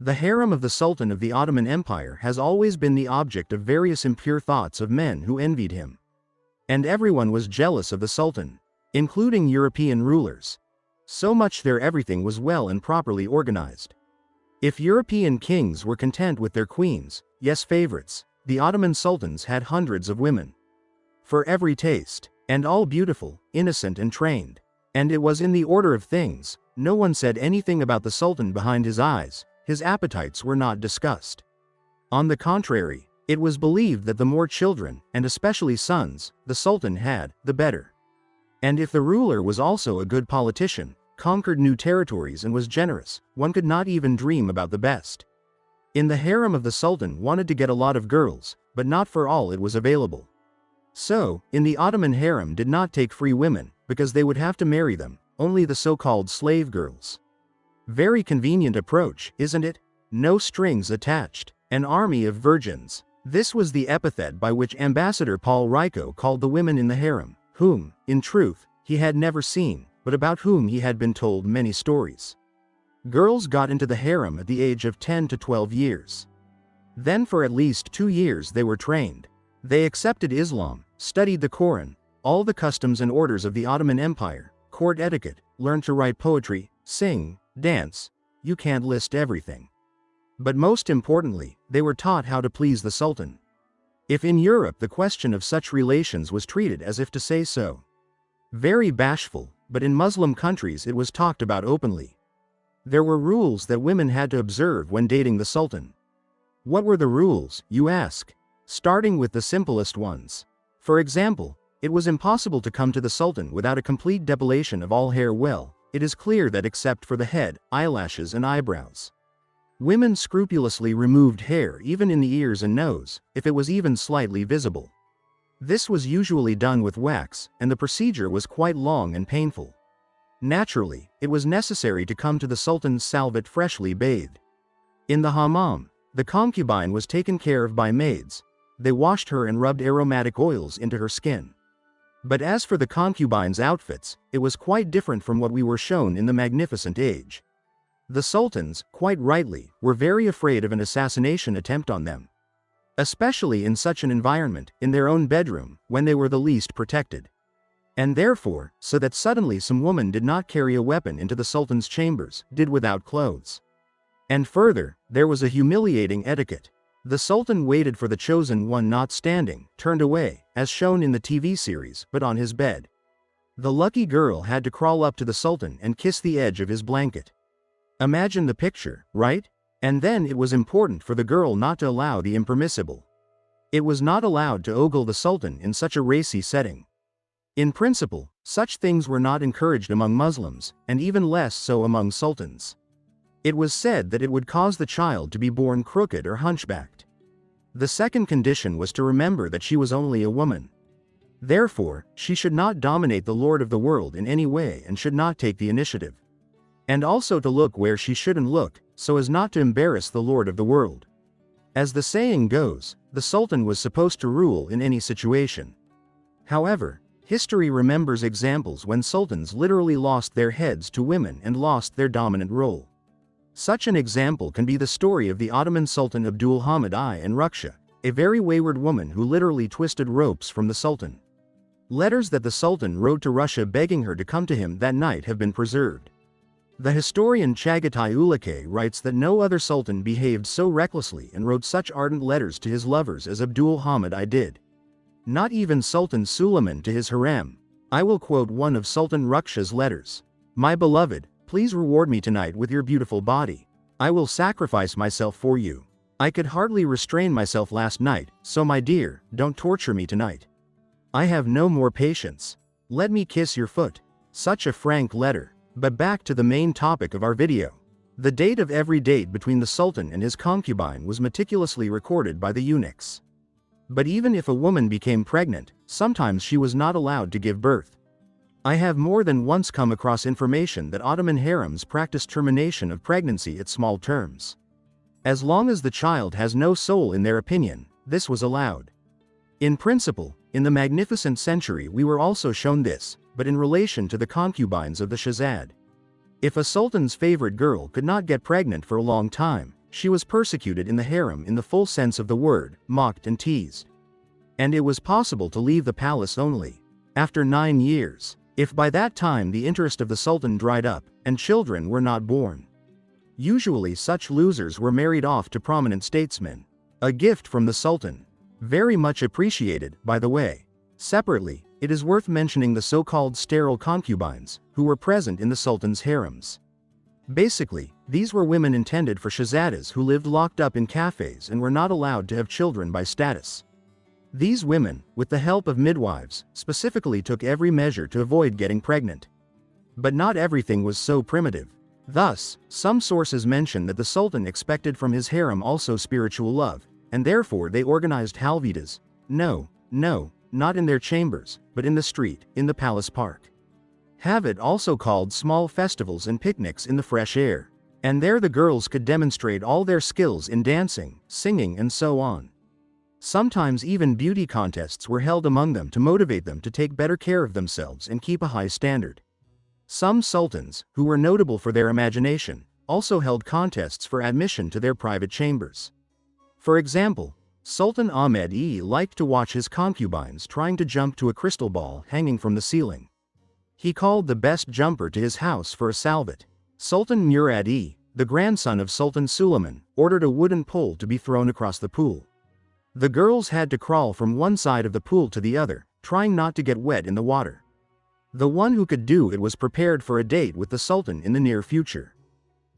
The harem of the Sultan of the Ottoman Empire has always been the object of various impure thoughts of men who envied him. And everyone was jealous of the Sultan, including European rulers. So much their everything was well and properly organized. If European kings were content with their queens, yes favorites, the Ottoman sultans had hundreds of women. For every taste, and all beautiful, innocent and trained. And it was in the order of things, no one said anything about the Sultan behind his eyes, his appetites were not discussed. On the contrary, it was believed that the more children, and especially sons, the Sultan had, the better. And if the ruler was also a good politician, conquered new territories and was generous, one could not even dream about the best. In the harem of the Sultan wanted to get a lot of girls, but not for all it was available. So, in the Ottoman harem did not take free women, because they would have to marry them, only the so-called slave girls. Very convenient approach, isn't it? No strings attached. An army of virgins. This was the epithet by which Ambassador Paul Rico called the women in the harem, whom, in truth, he had never seen, but about whom he had been told many stories. Girls got into the harem at the age of 10 to 12 years. Then for at least 2 years they were trained. They accepted Islam, studied the Quran, all the customs and orders of the Ottoman Empire, court etiquette, learned to write poetry, sing, dance. You can't list everything. But most importantly, they were taught how to please the Sultan. If in Europe the question of such relations was treated as if to say so. Very bashful, but in Muslim countries it was talked about openly. There were rules that women had to observe when dating the Sultan. What were the rules, you ask? Starting with the simplest ones. For example, it was impossible to come to the Sultan without a complete depilation of all hair. Well, it is clear that except for the head, eyelashes and eyebrows. Women scrupulously removed hair even in the ears and nose, if it was even slightly visible. This was usually done with wax, and the procedure was quite long and painful. Naturally, it was necessary to come to the Sultan's salvet freshly bathed. In the hammam, the concubine was taken care of by maids. They washed her and rubbed aromatic oils into her skin. But as for the concubine's outfits, it was quite different from what we were shown in the magnificent age. The sultans, quite rightly, were very afraid of an assassination attempt on them. Especially in such an environment, in their own bedroom, when they were the least protected. And therefore, so that suddenly some woman did not carry a weapon into the sultan's chambers, did without clothes. And further, there was a humiliating etiquette. The sultan waited for the chosen one not standing, turned away, as shown in the TV series, but on his bed. The lucky girl had to crawl up to the sultan and kiss the edge of his blanket. Imagine the picture, right? And then it was important for the girl not to allow the impermissible. It was not allowed to ogle the sultan in such a racy setting. In principle, such things were not encouraged among Muslims, and even less so among sultans. It was said that it would cause the child to be born crooked or hunchbacked. The second condition was to remember that she was only a woman. Therefore, she should not dominate the Lord of the world in any way and should not take the initiative. And also to look where she shouldn't look, so as not to embarrass the Lord of the world. As the saying goes, the Sultan was supposed to rule in any situation. However, history remembers examples when sultans literally lost their heads to women and lost their dominant role. Such an example can be the story of the Ottoman Sultan Abdul Hamid I and Ruksha, a very wayward woman who literally twisted ropes from the Sultan. Letters that the Sultan wrote to Russia begging her to come to him that night have been preserved. The historian Chagatai Ulake writes that no other sultan behaved so recklessly and wrote such ardent letters to his lovers as Abdul Hamid I did. Not even Sultan Suleiman to his harem. I will quote one of Sultan Ruksha's letters. "My beloved, please reward me tonight with your beautiful body. I will sacrifice myself for you. I could hardly restrain myself last night, so my dear, don't torture me tonight. I have no more patience. Let me kiss your foot." Such a frank letter. But back to the main topic of our video. The date of every date between the Sultan and his concubine was meticulously recorded by the eunuchs. But even if a woman became pregnant, sometimes she was not allowed to give birth. I have more than once come across information that Ottoman harems practiced termination of pregnancy at small terms. As long as the child has no soul in their opinion, this was allowed. In principle, in the magnificent century we were also shown this, but in relation to the concubines of the Shahzad. If a sultan's favorite girl could not get pregnant for a long time, she was persecuted in the harem in the full sense of the word, mocked and teased. And it was possible to leave the palace only after 9 years, if by that time the interest of the Sultan dried up, and children were not born. Usually such losers were married off to prominent statesmen. A gift from the Sultan. Very much appreciated, by the way. Separately, it is worth mentioning the so-called sterile concubines, who were present in the Sultan's harems. Basically, these were women intended for shahzadas who lived locked up in cafes and were not allowed to have children by status. These women, with the help of midwives, specifically took every measure to avoid getting pregnant. But not everything was so primitive. Thus, some sources mention that the Sultan expected from his harem also spiritual love, and therefore they organized halvidas. No, not in their chambers, but in the street, in the palace park. Have also called small festivals and picnics in the fresh air. And there the girls could demonstrate all their skills in dancing, singing and so on. Sometimes even beauty contests were held among them to motivate them to take better care of themselves and keep a high standard. Some sultans, who were notable for their imagination, also held contests for admission to their private chambers. For example, Sultan Ahmed liked to watch his concubines trying to jump to a crystal ball hanging from the ceiling. He called the best jumper to his house for a salvet. Sultan Murad the grandson of Sultan Suleiman, ordered a wooden pole to be thrown across the pool. The girls had to crawl from one side of the pool to the other, trying not to get wet in the water. The one who could do it was prepared for a date with the Sultan in the near future.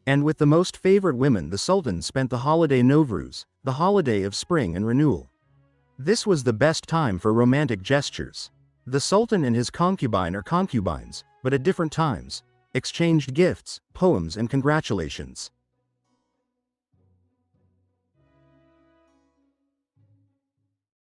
And with the most favored women the Sultan spent the holiday Novruz, the holiday of spring and renewal. This was the best time for romantic gestures. The Sultan and his concubine or concubines, but at different times, exchanged gifts, poems and congratulations.